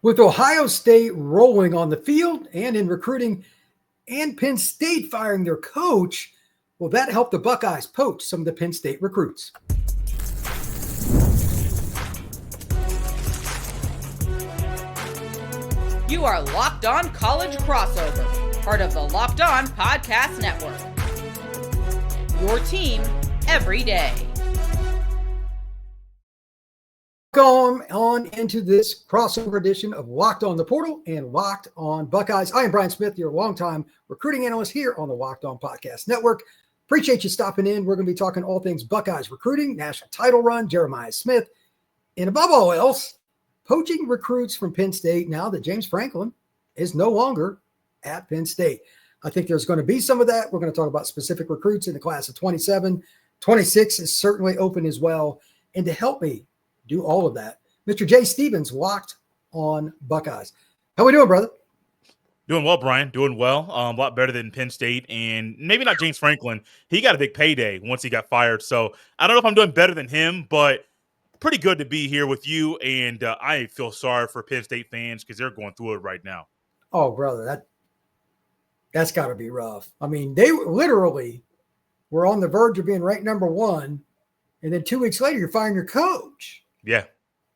With Ohio State rolling on the field and in recruiting, and Penn State firing their coach, will that help the Buckeyes poach some of the Penn State recruits? You are Locked On College Crossover, part of the Locked On Podcast Network. Your team every day. Welcome on into this crossover edition of Locked On the Portal and Locked On Buckeyes. I am Brian Smith, your longtime recruiting analyst here on the Locked On Podcast Network. Appreciate you stopping in. We're going to be talking all things Buckeyes recruiting, national title run, Jeremiah Smith, and above all else, poaching recruits from Penn State now that James Franklin is no longer at Penn State. I think there's going to be some of that. We're going to talk about specific recruits in the class of 27. 26 is certainly open as well. And to help me do all of that, Mr. Jay Stevens, Locked On Buckeyes. How we doing, brother? Doing well, Brian. Doing well. A lot better than Penn State, and maybe not James Franklin. He got a big payday once he got fired. So I don't know if I'm doing better than him, but pretty good to be here with you. And I feel sorry for Penn State fans because they're going through it right now. Oh, brother, that's got to be rough. I mean, they literally were on the verge of being ranked number one, and then 2 weeks later, you're firing your coach. Yeah.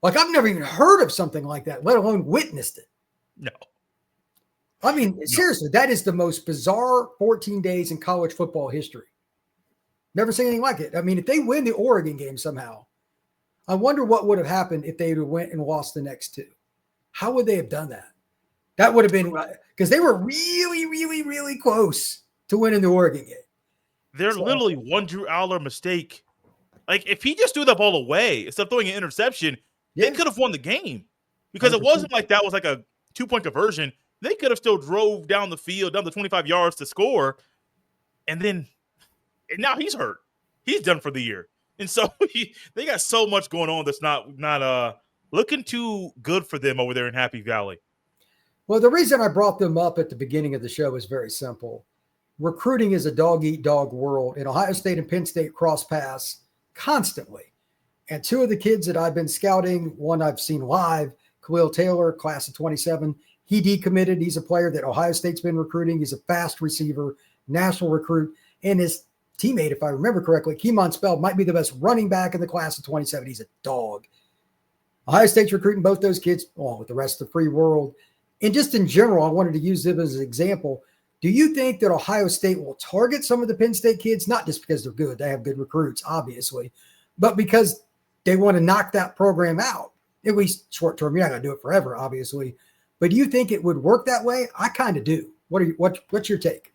Like, I've never even heard of something like that, let alone witnessed it. No. I mean, seriously, that is the most bizarre 14 days in college football history. Never seen anything like it. I mean, if they win the Oregon game somehow, I wonder what would have happened if they went and lost the next two. How would they have done that? That would have been – because they were really, really, really close to winning the Oregon game. They're literally one Drew Aller mistake. Like, if he just threw the ball away instead of throwing an interception, they could have won the game. Because 100%. It wasn't like that was like a 2-point conversion. They could have still drove down the field, down the 25 yards to score. And now he's hurt. He's done for the year. And so they got so much going on that's not looking too good for them over there in Happy Valley. Well, the reason I brought them up at the beginning of the show is very simple. Recruiting is a dog-eat-dog world, and Ohio State and Penn State cross paths constantly. And two of the kids that I've been scouting, one I've seen live, Khalil Taylor, class of 27, he decommitted. He's a player that Ohio State's been recruiting. He's a fast receiver, national recruit. And his teammate, if I remember correctly, Keemon Spell, might be the best running back in the class of 27. He's a dog. Ohio State's recruiting both those kids, along with the rest of the free world. And just in general, I wanted to use them as an example. Do you think that Ohio State will target some of the Penn State kids, not just because they're good, they have good recruits, obviously, but because they want to knock that program out, at least short term? You're not going to do it forever, obviously. But do you think it would work that way? I kind of do. What's your take?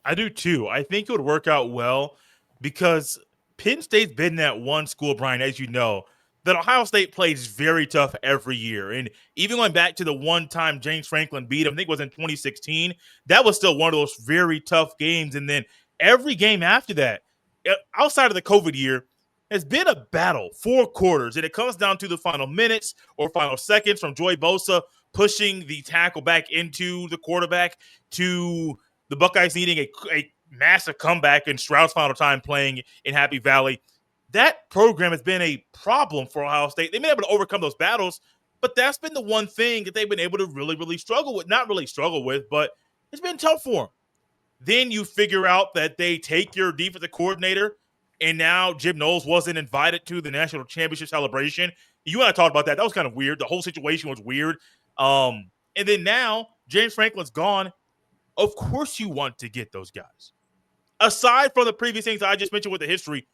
I do too. I think it would work out well because Penn State's been that one school, Brian, as you know, that Ohio State plays very tough every year. And even going back to the one time James Franklin beat him, I think it was in 2016, that was still one of those very tough games. And then every game after that, outside of the COVID year, has been a battle, 4 quarters. And it comes down to the final minutes or final seconds from Joey Bosa pushing the tackle back into the quarterback to the Buckeyes needing a massive comeback in Stroud's final time playing in Happy Valley. That program has been a problem for Ohio State. They've been able to overcome those battles, but that's been the one thing that they've been able to really, really struggle with. Not really struggle with, but it's been tough for them. Then you figure out that they take your defensive coordinator, and now Jim Knowles wasn't invited to the national championship celebration. You and I talked about that. That was kind of weird. The whole situation was weird. And then now James Franklin's gone. Of course you want to get those guys. Aside from the previous things I just mentioned with the history,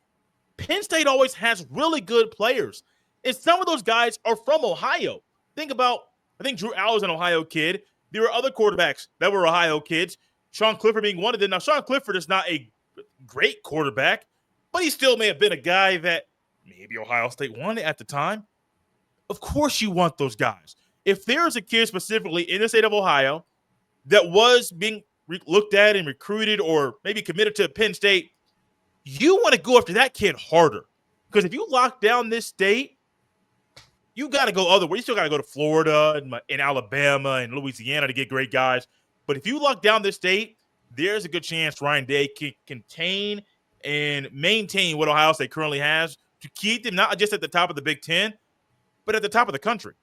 Penn State always has really good players. And some of those guys are from Ohio. Think about, I think Drew Aller's an Ohio kid. There were other quarterbacks that were Ohio kids. Sean Clifford being one of them. Now, Sean Clifford is not a great quarterback, but he still may have been a guy that maybe Ohio State wanted at the time. Of course you want those guys. If there's a kid specifically in the state of Ohio that was being looked at and recruited or maybe committed to Penn State, you want to go after that kid harder. Because if you lock down this state, you got to go other ways. You still got to go to Florida and Alabama and Louisiana to get great guys. But if you lock down this state, there's a good chance Ryan Day can contain and maintain what Ohio State currently has to keep them not just at the top of the Big Ten, but at the top of the country.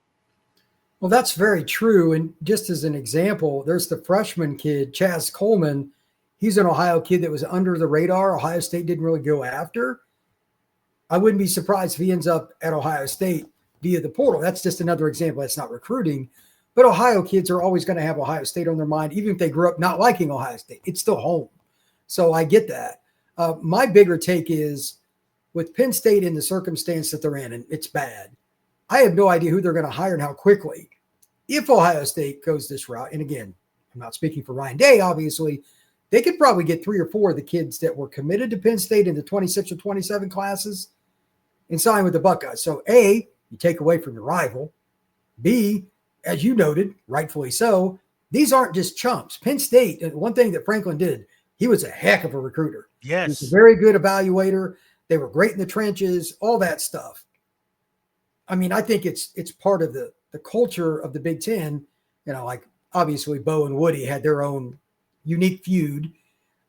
Well, that's very true. And just as an example, there's the freshman kid, Chaz Coleman. He's an Ohio kid that was under the radar. Ohio State didn't really go after. I wouldn't be surprised if he ends up at Ohio State via the portal. That's just another example. That's not recruiting. But Ohio kids are always going to have Ohio State on their mind, even if they grew up not liking Ohio State. It's still home. So I get that. My bigger take is with Penn State in the circumstance that they're in, and it's bad, I have no idea who they're going to hire and how quickly. If Ohio State goes this route, and again, I'm not speaking for Ryan Day, obviously, they could probably get 3 or 4 of the kids that were committed to Penn State in the 26 or 27 classes and sign with the Buckeyes. So A, you take away from your rival. B, as you noted, rightfully so, these aren't just chumps. Penn State, one thing that Franklin did, he was a heck of a recruiter. Yes. He was a very good evaluator. They were great in the trenches, all that stuff. I mean, I think it's part of the culture of the Big Ten. You know, like obviously Bo and Woody had their own unique feud,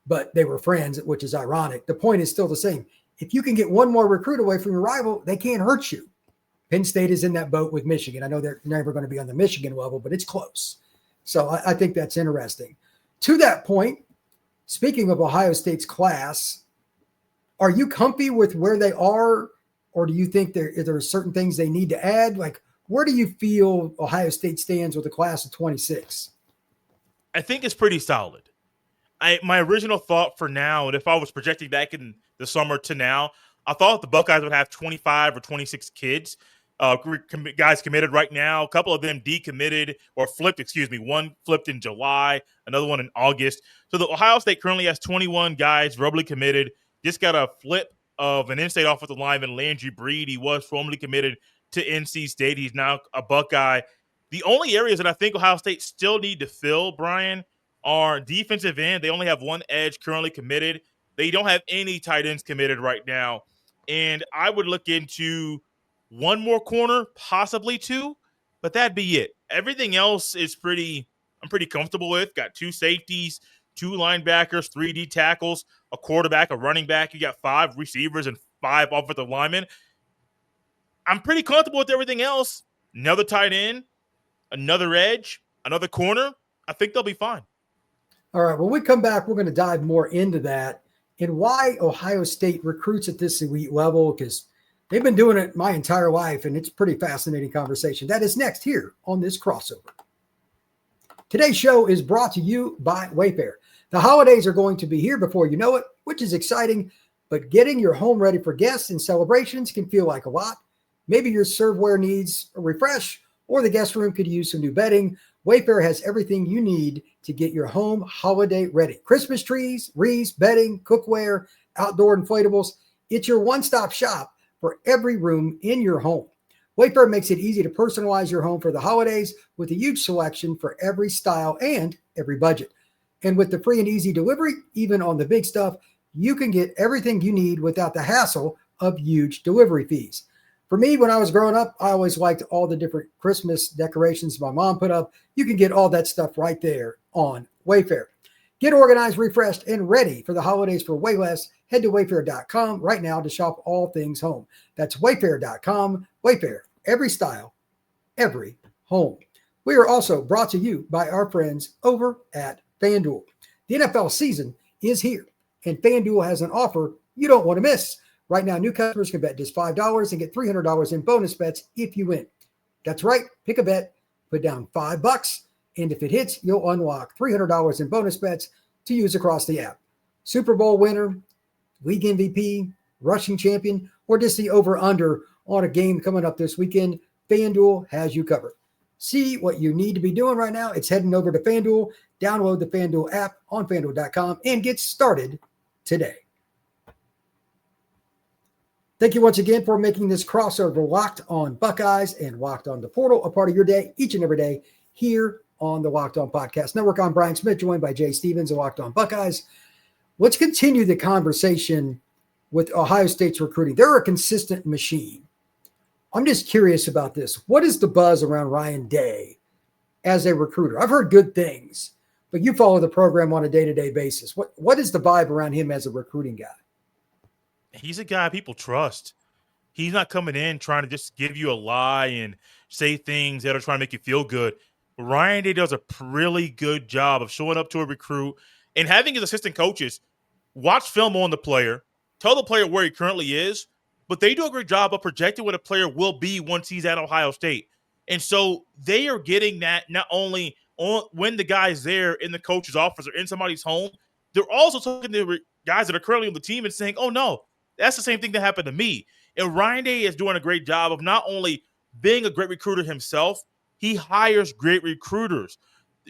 but they were friends, which is ironic. The point is still the same. If you can get one more recruit away from your rival, they can't hurt you. Penn State is in that boat with Michigan. I know they're never going to be on the Michigan level, but it's close. So I think that's interesting. To that point, speaking of Ohio State's class, are you comfy with where they are, or do you think there are certain things they need to add? Like, where do you feel Ohio State stands with the class of 26? I think it's pretty solid. My original thought for now, and if I was projecting back in the summer to now, I thought the Buckeyes would have 25 or 26 kids, guys committed right now. A couple of them decommitted or flipped, one flipped in July, another one in August. So the Ohio State currently has 21 guys verbally committed. Just got a flip of an in-state offensive lineman, Landry Breed. He was formerly committed to NC State. He's now a Buckeye. The only areas that I think Ohio State still need to fill, Brian, are defensive end. They only have one edge currently committed. They don't have any tight ends committed right now. And I would look into one more corner, possibly 2, but that'd be it. Everything else is I'm pretty comfortable with. Got 2 safeties, 2 linebackers, 3 D tackles, a quarterback, a running back. You got 5 receivers and 5 offensive linemen. I'm pretty comfortable with everything else. Another tight end, another edge, another corner. I think they'll be fine. All right. When we come back, we're going to dive more into that and why Ohio State recruits at this elite level, because they've been doing it my entire life, and it's a pretty fascinating conversation. That is next here on this crossover. Today's show is brought to you by Wayfair. The holidays are going to be here before you know it, which is exciting, but getting your home ready for guests and celebrations can feel like a lot. Maybe your serveware needs a refresh, or the guest room could use some new bedding. Wayfair has everything you need to get your home holiday ready. Christmas trees, wreaths, bedding, cookware, outdoor inflatables. It's your one-stop shop for every room in your home. Wayfair makes it easy to personalize your home for the holidays with a huge selection for every style and every budget. And with the free and easy delivery, even on the big stuff, you can get everything you need without the hassle of huge delivery fees. For me, when I was growing up, I always liked all the different Christmas decorations my mom put up. You can get all that stuff right there on Wayfair. Get organized, refreshed, and ready for the holidays for way less. Head to wayfair.com right now to shop all things home. That's wayfair.com. Wayfair, every style, every home. We are also brought to you by our friends over at FanDuel. The NFL season is here, and FanDuel has an offer you don't want to miss. Right now, new customers can bet just $5 and get $300 in bonus bets if you win. That's right. Pick a bet, put down $5, and if it hits, you'll unlock $300 in bonus bets to use across the app. Super Bowl winner, league MVP, rushing champion, or just the over-under on a game coming up this weekend, FanDuel has you covered. See what you need to be doing right now. It's heading over to FanDuel. Download the FanDuel app on FanDuel.com and get started today. Thank you once again for making this crossover Locked On Buckeyes and Locked On the Portal a part of your day each and every day here on the Locked On Podcast Network. I'm Brian Smith, joined by Jay Stevens of Locked On Buckeyes. Let's continue the conversation with Ohio State's recruiting. They're a consistent machine. I'm just curious about this. What is the buzz around Ryan Day as a recruiter? I've heard good things, but you follow the program on a day-to-day basis. What is the vibe around him as a recruiting guy? He's a guy people trust. He's not coming in trying to just give you a lie and say things that are trying to make you feel good. Ryan Day does a really good job of showing up to a recruit and having his assistant coaches watch film on the player, tell the player where he currently is, but they do a great job of projecting what a player will be once he's at Ohio State. And so they are getting that not only on when the guy's there in the coach's office or in somebody's home, they're also talking to guys that are currently on the team and saying, oh, no, that's the same thing that happened to me. And Ryan Day is doing a great job of not only being a great recruiter himself, he hires great recruiters.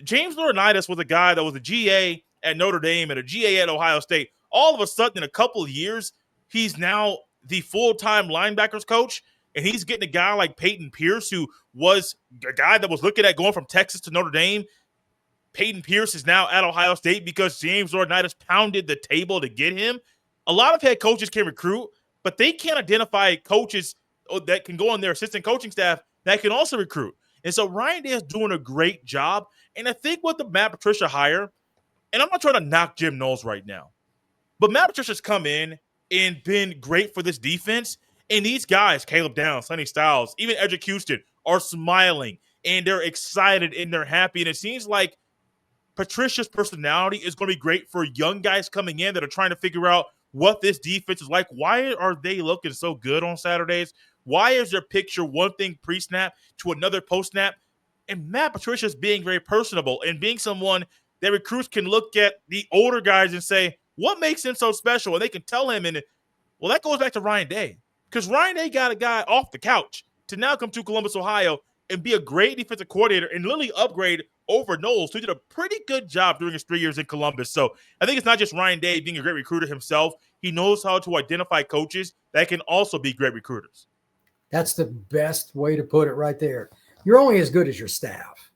James Laurinaitis was a guy that was a GA at Notre Dame and a GA at Ohio State. All of a sudden, in a couple of years, he's now the full-time linebackers coach, and he's getting a guy like Peyton Pierce, who was a guy that was looking at going from Texas to Notre Dame. Peyton Pierce is now at Ohio State because James Laurinaitis pounded the table to get him. A lot of head coaches can recruit, but they can't identify coaches that can go on their assistant coaching staff that can also recruit. And so Ryan Day is doing a great job. And I think with the Matt Patricia hire, and I'm not trying to knock Jim Knowles right now, but Matt Patricia's come in and been great for this defense. And these guys, Caleb Downs, Sonny Styles, even Edric Houston, are smiling and they're excited and they're happy. And it seems like Patricia's personality is going to be great for young guys coming in that are trying to figure out what this defense is like. Why are they looking so good on Saturdays? Why is their picture one thing pre-snap to another post-snap? And Matt Patricia is being very personable and being someone that recruits can look at the older guys and say, what makes him so special? And they can tell him. And, well, that goes back to Ryan Day. Because Ryan Day got a guy off the couch to now come to Columbus, Ohio, and be a great defensive coordinator and literally upgrade over Knowles, who did a pretty good job during his 3 years in Columbus. So I think it's not just Ryan Day being a great recruiter himself. He knows how to identify coaches that can also be great recruiters. That's the best way to put it right there. You're only as good as your staff,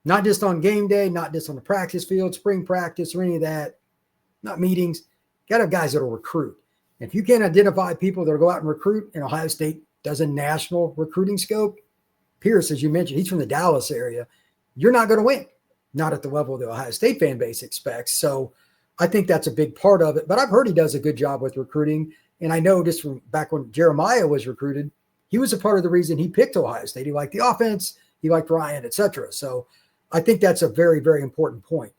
not just on game day, not just on the practice field, spring practice, or any of that, not meetings. You got to have guys that will recruit. And if you can't identify people that will go out and recruit, and Ohio State does a national recruiting scope, Pierce, as you mentioned, he's from the Dallas area, you're not going to win, not at the level the Ohio State fan base expects. So I think that's a big part of it. But I've heard he does a good job with recruiting. And I know just from back when Jeremiah was recruited, he was a part of the reason he picked Ohio State. He liked the offense, he liked Ryan, et cetera. So I think that's a very, very important point.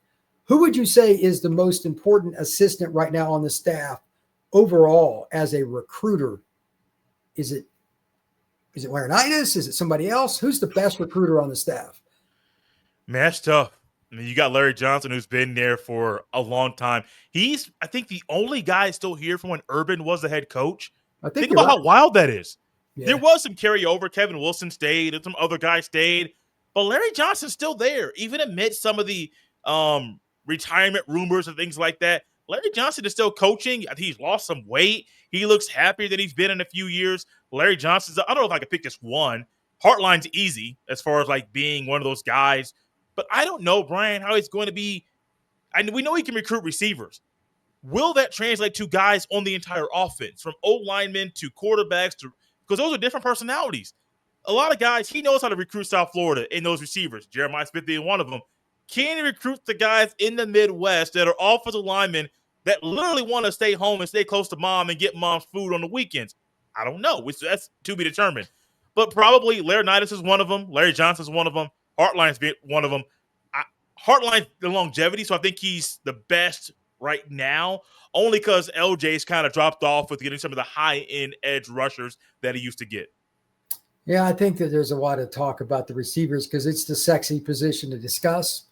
Who would you say is the most important assistant right now on the staff overall as a recruiter? Is it Laurinaitis? Is it somebody else? Who's the best recruiter on the staff? Man, that's tough. I mean, you got Larry Johnson, who's been there for a long time. He's, I think, the only guy still here from when Urban was the head coach. Think about how wild that is. Yeah. There was some carryover. Kevin Wilson stayed, and some other guys stayed. But Larry Johnson's still there, even amid some of the retirement rumors and things like that. Larry Johnson is still coaching. I think he's lost some weight. He looks happier than he's been in a few years. Larry Johnson's, I don't know if I could pick just one. Hartline's easy as far as like being one of those guys. But I don't know, Brian, how he's going to be. And we know he can recruit receivers. Will that translate to guys on the entire offense, from O-linemen to quarterbacks, to because those are different personalities. A lot of guys, he knows how to recruit South Florida in those receivers. Jeremiah Smith being one of them. Can he recruit the guys in the Midwest that are offensive linemen that literally want to stay home and stay close to mom and get mom's food on the weekends? I don't know. That's to be determined. But probably Laurinaitis is one of them. Larry Johnson is one of them. Hartline's been one of them. Hartline's the longevity, so I think he's the best right now, only because LJ's kind of dropped off with getting some of the high-end edge rushers that he used to get. Yeah, I think that there's a lot of talk about the receivers because it's the sexy position to discuss.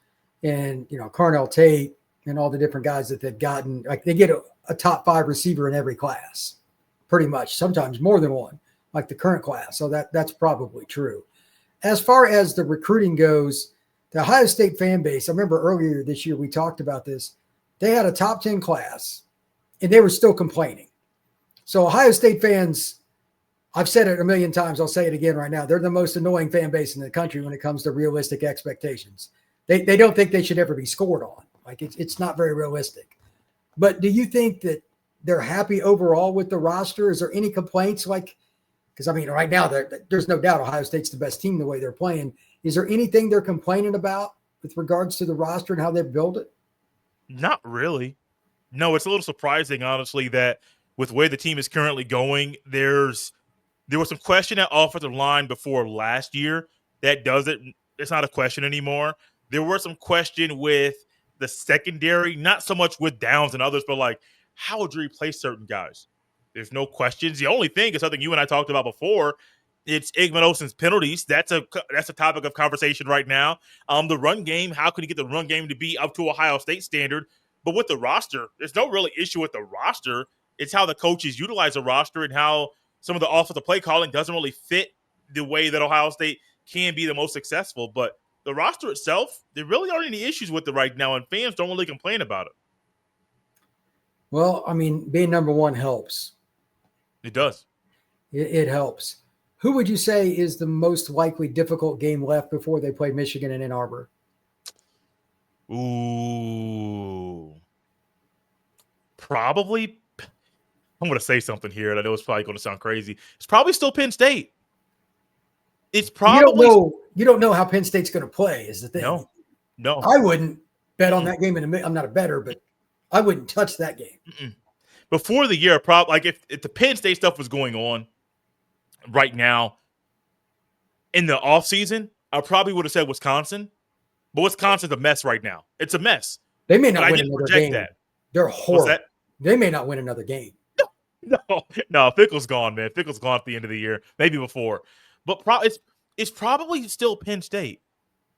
And, you know, Carnell Tate and all the different guys that they've gotten, like they get a top 5 receiver in every class, pretty much, sometimes more than one, like the current class. So that's probably true. As far as the recruiting goes, the Ohio State fan base, I remember earlier this year we talked about this. They had a top 10 class, and they were still complaining. So Ohio State fans, I've said it a million times, I'll say it again right now, they're the most annoying fan base in the country when it comes to realistic expectations. They don't think they should ever be scored on. Like it's not very realistic. But do you think that they're happy overall with the roster? Is there any complaints? Like, because I mean, right now there's no doubt Ohio State's the best team the way they're playing. Is there anything they're complaining about with regards to the roster and how they've built it? Not really. No, it's a little surprising, honestly, that with the way the team is currently going, there was some question at offensive line before last year, that does it. It's not a question anymore. There were some question with the secondary, not so much with Downs and others, but like, how would you replace certain guys? There's no questions. The only thing is something you and I talked about before. It's Igmanosin's penalties. That's a topic of conversation right now. The run game. How can you get the run game to be up to Ohio State standard? But with the roster, there's no really issue with the roster. It's how the coaches utilize the roster and how some of the offensive play calling doesn't really fit the way that Ohio State can be the most successful. But the roster itself, there really aren't any issues with it right now, and fans don't really complain about it. Well, I mean, being number one helps. It does. It helps. Who would you say is the most likely difficult game left before they play Michigan and Ann Arbor? Ooh. Probably. I'm going to say something here, and I know it's probably going to sound crazy. It's probably still Penn State. It's probably. You don't know how Penn State's going to play, is the thing. No. I wouldn't bet on that game. I'm not a bettor, but I wouldn't touch that game. Before the year, probably like if the Penn State stuff was going on right now in the offseason, I probably would have said Wisconsin. But Wisconsin's a mess right now. It's a mess. They may not win another game. That. They're horrible. They may not win another game. No, Fickle's gone, man. Fickle's gone at the end of the year, maybe before. But it's probably still Penn State.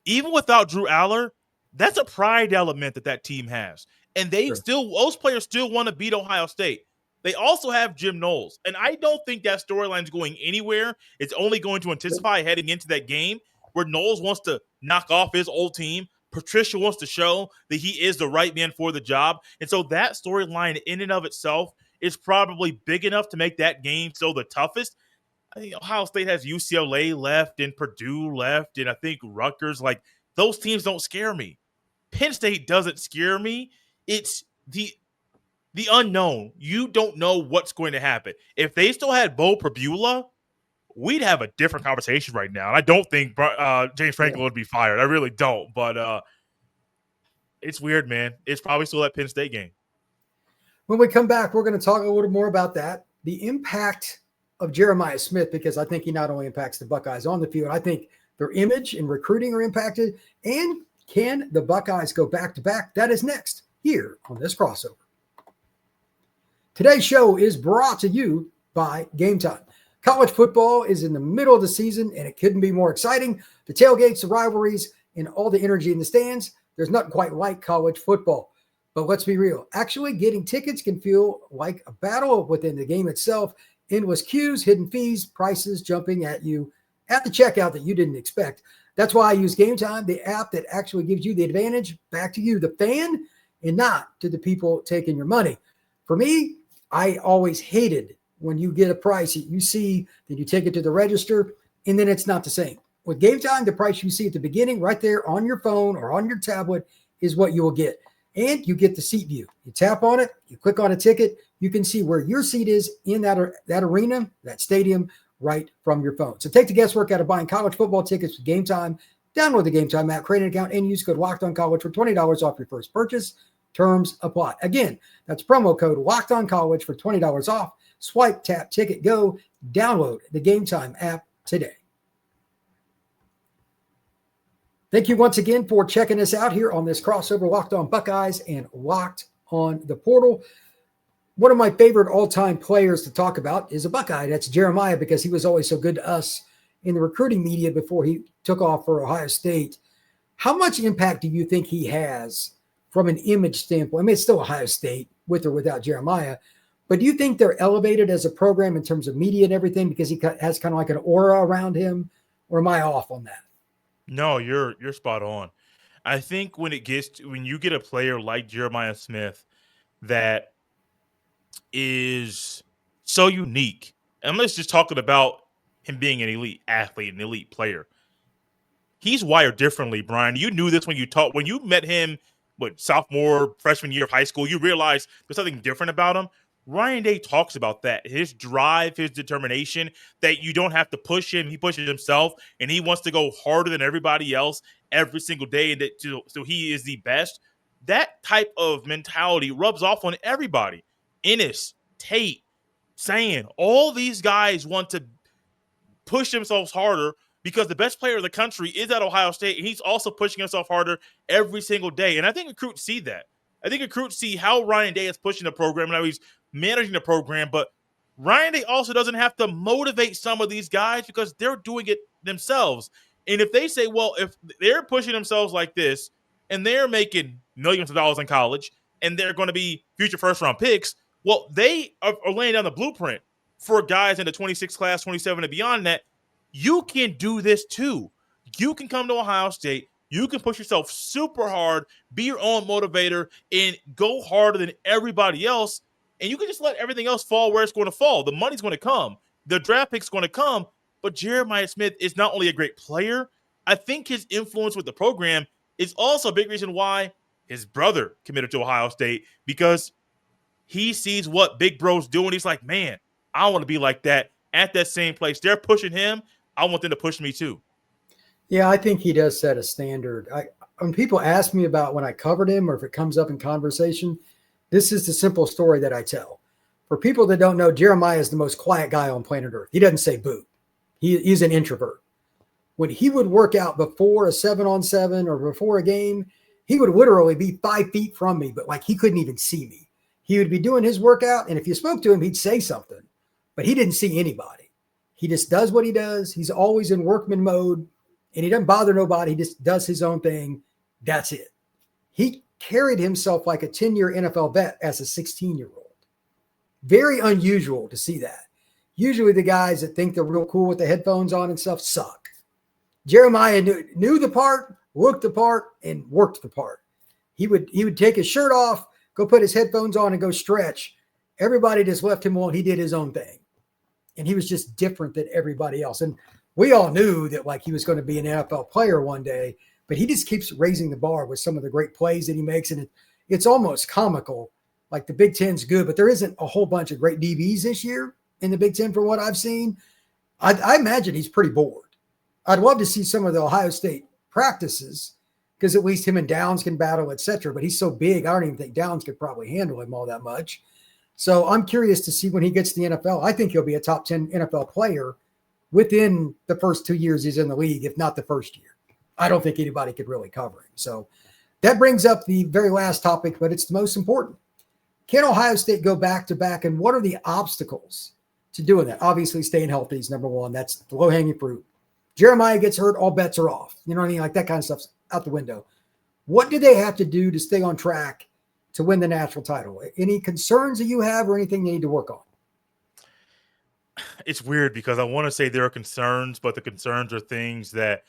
Even without Drew Aller, that's a pride element that team has. And those players still want to beat Ohio State. They also have Jim Knowles. And I don't think that storyline is going anywhere. It's only going to intensify heading into that game where Knowles wants to knock off his old team. Patricia wants to show that he is the right man for the job. And so that storyline in and of itself is probably big enough to make that game still the toughest. I think Ohio State has UCLA left and Purdue left, and I think Rutgers. Like, those teams don't scare me. Penn State doesn't scare me. It's the unknown. You don't know what's going to happen. If they still had Bo Pribula, we'd have a different conversation right now. And I don't think James Franklin would be fired. I really don't. But it's weird, man. It's probably still that Penn State game. When we come back, we're going to talk a little more about that, the impact of Jeremiah Smith, because I think he not only impacts the Buckeyes on the field, I think their image and recruiting are impacted. And can the Buckeyes go back-to-back? That is next here on this crossover. Today's show is brought to you by Game Time. College football is in the middle of the season, and it couldn't be more exciting. The tailgates, the rivalries, and all the energy in the stands, there's nothing quite like college football. But let's be real. Actually, getting tickets can feel like a battle within the game itself. Endless queues, hidden fees, prices jumping at you at the checkout that you didn't expect. That's why I use Game Time, the app that actually gives you the advantage back to you, the fan, and not to the people taking your money. For me, I always hated when you get a price that you see, then you take it to the register, and then it's not the same. With Game Time, the price you see at the beginning right there on your phone or on your tablet is what you will get. And you get the seat view. You tap on it, you click on a ticket, you can see where your seat is in that arena, that stadium, right from your phone. So take the guesswork out of buying college football tickets with Game Time. Download the Game Time app, create an account, and use code LOCKEDONCOLLEGE for $20 off your first purchase. Terms apply. Again, that's promo code LOCKEDONCOLLEGE for $20 off. Swipe, tap, ticket, go. Download the Game Time app today. Thank you once again for checking us out here on this crossover, Locked On Buckeyes and Locked On the Portal. One of my favorite all-time players to talk about is a Buckeye. That's Jeremiah, because he was always so good to us in the recruiting media before he took off for Ohio State. How much impact do you think he has from an image standpoint? I mean, it's still Ohio State with or without Jeremiah, but do you think they're elevated as a program in terms of media and everything because he has kind of like an aura around him, or am I off on that? No, you're spot on. I think when you get a player like Jeremiah Smith that is so unique, and let's just talking about him being an elite athlete, an elite player. He's wired differently, Brian. You knew this when you met him, sophomore, freshman year of high school. You realized there's something different about him. Ryan Day talks about that, his drive, his determination, that you don't have to push him. He pushes himself, and he wants to go harder than everybody else every single day, and so he is the best. That type of mentality rubs off on everybody. Ennis, Tate, Sand, all these guys want to push themselves harder because the best player in the country is at Ohio State, and he's also pushing himself harder every single day. And I think recruits see that. I think recruits see how Ryan Day is pushing the program and how he's managing the program, but Ryan Day also doesn't have to motivate some of these guys because they're doing it themselves. And if they say, well, if they're pushing themselves like this and they're making millions of dollars in college and they're going to be future first-round picks, well, they are laying down the blueprint for guys in the 26 class, 27 and beyond that you can do this too. You can come to Ohio State. You can push yourself super hard, be your own motivator, and go harder than everybody else. And you can just let everything else fall where it's going to fall. The money's going to come. The draft pick's going to come. But Jeremiah Smith is not only a great player, I think his influence with the program is also a big reason why his brother committed to Ohio State, because he sees what big bro's doing. He's like, man, I want to be like that at that same place. They're pushing him. I want them to push me too. Yeah, I think he does set a standard. When people ask me about when I covered him or if it comes up in conversation, this is the simple story that I tell. For people that don't know, Jeremiah is the most quiet guy on planet Earth. He doesn't say boo. He's an introvert. When he would work out before a 7-on-7 or before a game, he would literally be 5 feet from me, but like he couldn't even see me. He would be doing his workout, and if you spoke to him, he'd say something, but he didn't see anybody. He just does what he does. He's always in workman mode, and he doesn't bother nobody. He just does his own thing. That's it. He carried himself like a 10-year NFL vet as a 16-year-old. Very unusual to see that. Usually the guys that think they're real cool with the headphones on and stuff suck. Jeremiah knew the part, looked the part, and worked the part. He would take his shirt off, go put his headphones on, and go stretch. Everybody just left him alone. He did his own thing. And he was just different than everybody else. And we all knew that like he was going to be an NFL player one day, but he just keeps raising the bar with some of the great plays that he makes. And it's almost comical. Like the Big Ten's good, but there isn't a whole bunch of great DBs this year in the Big Ten from what I've seen. I imagine he's pretty bored. I'd love to see some of the Ohio State practices because at least him and Downs can battle, etc. But he's so big, I don't even think Downs could probably handle him all that much. So I'm curious to see when he gets to the NFL. I think he'll be a top 10 NFL player within the first 2 years he's in the league, if not the first year. I don't think anybody could really cover him. So that brings up the very last topic, but it's the most important. Can Ohio State go back-to-back, and what are the obstacles to doing that? Obviously, staying healthy is number one. That's the low-hanging fruit. Jeremiah gets hurt, all bets are off. You know what I mean? Like that kind of stuff's out the window. What do they have to do to stay on track to win the national title? Any concerns that you have or anything they need to work on? It's weird because I want to say there are concerns, but the concerns are things that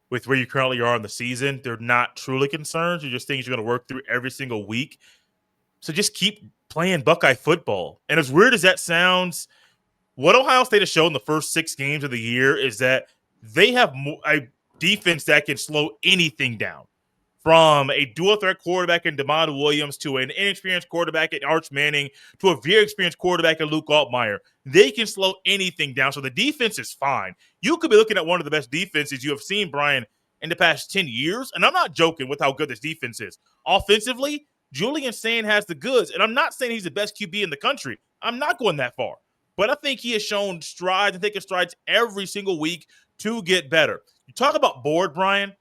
with where you currently are in the season, they're not truly concerns. They're just things you're going to work through every single week. So just keep playing Buckeye football. And as weird as that sounds, what Ohio State has shown the first 6 games of the year is that they have a defense that can slow anything down. From a dual-threat quarterback in DeMond Williams to an inexperienced quarterback in Arch Manning to a very experienced quarterback in Luke Altmaier. They can slow anything down. So the defense is fine. You could be looking at one of the best defenses you have seen, Brian, in the past 10 years. And I'm not joking with how good this defense is. Offensively, Julian Sand has the goods, and I'm not saying he's the best QB in the country. I'm not going that far. But I think he has shown strides and taken strides every single week to get better. You talk about bored, Brian.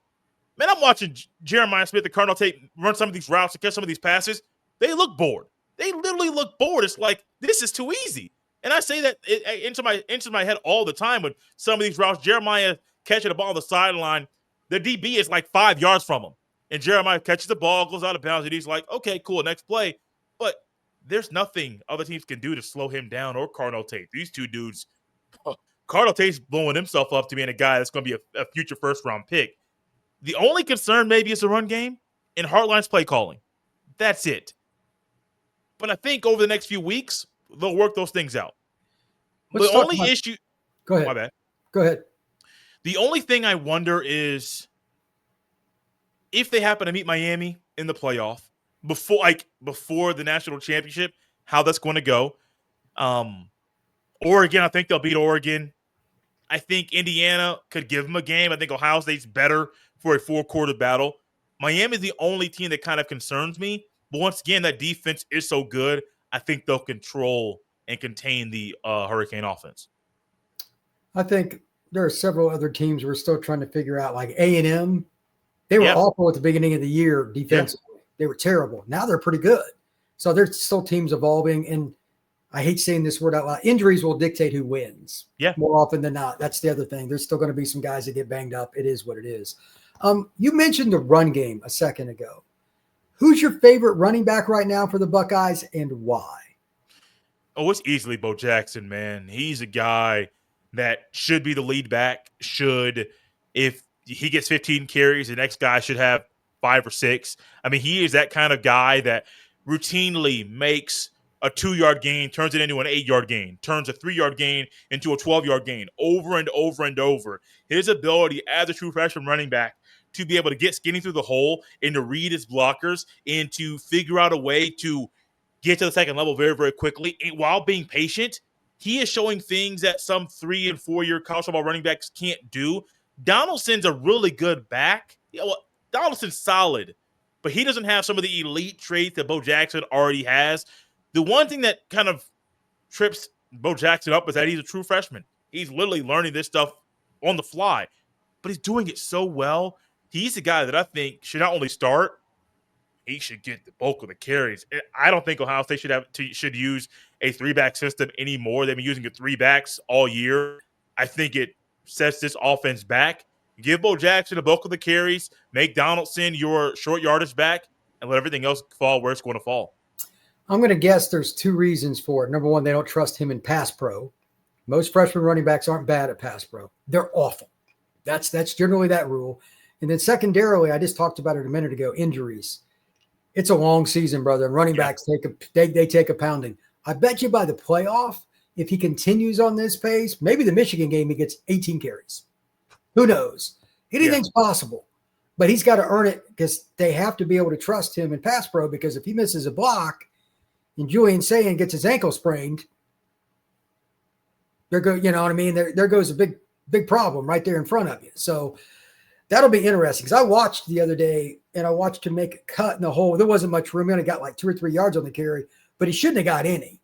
Man, I'm watching Jeremiah Smith and Cardinal Tate run some of these routes and catch some of these passes. They look bored. They literally look bored. It's like, this is too easy. And I say that into my head all the time with some of these routes. Jeremiah catching the ball on the sideline. The DB is like 5 yards from him. And Jeremiah catches the ball, goes out of bounds, and he's like, okay, cool, next play. But there's nothing other teams can do to slow him down or Cardinal Tate. These two dudes, Cardinal Tate's blowing himself up to being a guy that's going to be a future first-round pick. The only concern maybe is the run game and Hartline's play calling. That's it. But I think over the next few weeks, they'll work those things out. The only issue – Go ahead. My bad. Go ahead. The only thing I wonder is – if they happen to meet Miami in the playoff before the national championship, how that's going to go. Oregon, I think they'll beat Oregon. I think Indiana could give them a game. I think Ohio State's better for a 4-quarter battle. Miami is the only team that kind of concerns me. But once again, that defense is so good. I think they'll control and contain the Hurricane offense. I think there are several other teams we're still trying to figure out, like A&M. They were Yep. awful at the beginning of the year defensively. They were terrible. Now they're pretty good. So there's still teams evolving. And I hate saying this word out loud. Injuries will dictate who wins. Yeah. More often than not. That's the other thing. There's still going to be some guys that get banged up. It is what it is. You mentioned the run game a second ago. Who's your favorite running back right now for the Buckeyes and why? Oh, it's easily Bo Jackson, man. He's a guy that should be the lead back. If he gets 15 carries, the next guy should have 5 or 6. I mean, he is that kind of guy that routinely makes a 2-yard gain, turns it into an 8-yard gain, turns a 3-yard gain into a 12-yard gain over and over and over. His ability as a true freshman running back to be able to get skinny through the hole and to read his blockers and to figure out a way to get to the second level very, very quickly while being patient, he is showing things that some 3- and 4-year college football running backs can't do. Donaldson's a really good back. Donaldson's solid, but he doesn't have some of the elite traits that Bo Jackson already has. The one thing that kind of trips Bo Jackson up is that he's a true freshman. He's literally learning this stuff on the fly, but he's doing it so well. He's the guy that I think should not only start, he should get the bulk of the carries. I don't think Ohio State should use a 3-back system anymore. They've been using it 3 backs all year. I think it sets this offense back. Give Bo Jackson the bulk of the carries, make Donaldson your short yardage back, and let everything else fall where it's going to fall. I'm going to guess there's 2 reasons for it. Number one, they don't trust him in pass pro. Most freshman running backs aren't bad at pass pro. They're awful. That's generally that rule. And then secondarily, I just talked about it a minute ago, injuries. It's a long season, brother. And running backs take a pounding. I bet you by the playoff, if he continues on this pace, maybe the Michigan game, he gets 18 carries. Who knows? Anything's possible. But he's got to earn it because they have to be able to trust him in pass pro, because if he misses a block and Julian Sayin gets his ankle sprained, you know what I mean? There goes a big problem right there in front of you. So that'll be interesting, because I watched the other day and I watched him make a cut in the hole. There wasn't much room. He only got like 2 or 3 yards on the carry, but he shouldn't have got any.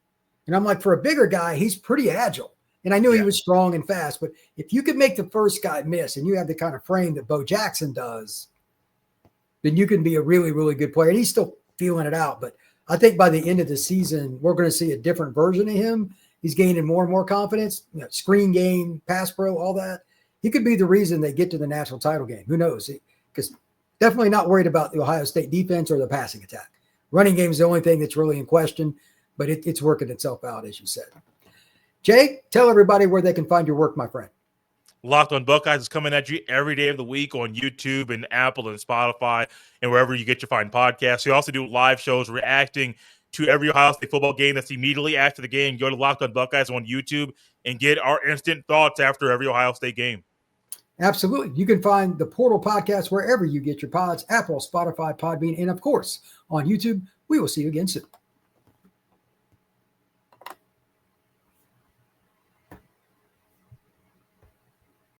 And I'm like, for a bigger guy, he's pretty agile. And I knew he was strong and fast, but if you could make the first guy miss and you have the kind of frame that Bo Jackson does, then you can be a really, really good player. And he's still feeling it out. But I think by the end of the season, we're going to see a different version of him. He's gaining more and more confidence, screen game, pass pro, all that. He could be the reason they get to the national title game. Who knows? Because definitely not worried about the Ohio State defense or the passing attack. Running game is the only thing that's really in question, but it's working itself out, as you said. Jay, tell everybody where they can find your work, my friend. Locked on Buckeyes is coming at you every day of the week on YouTube and Apple and Spotify and wherever you get your fine podcasts. We also do live shows reacting to every Ohio State football game that's immediately after the game. Go to Locked on Buckeyes on YouTube and get our instant thoughts after every Ohio State game. Absolutely. You can find the Portal Podcast wherever you get your pods, Apple, Spotify, Podbean, and of course on YouTube. We will see you again soon.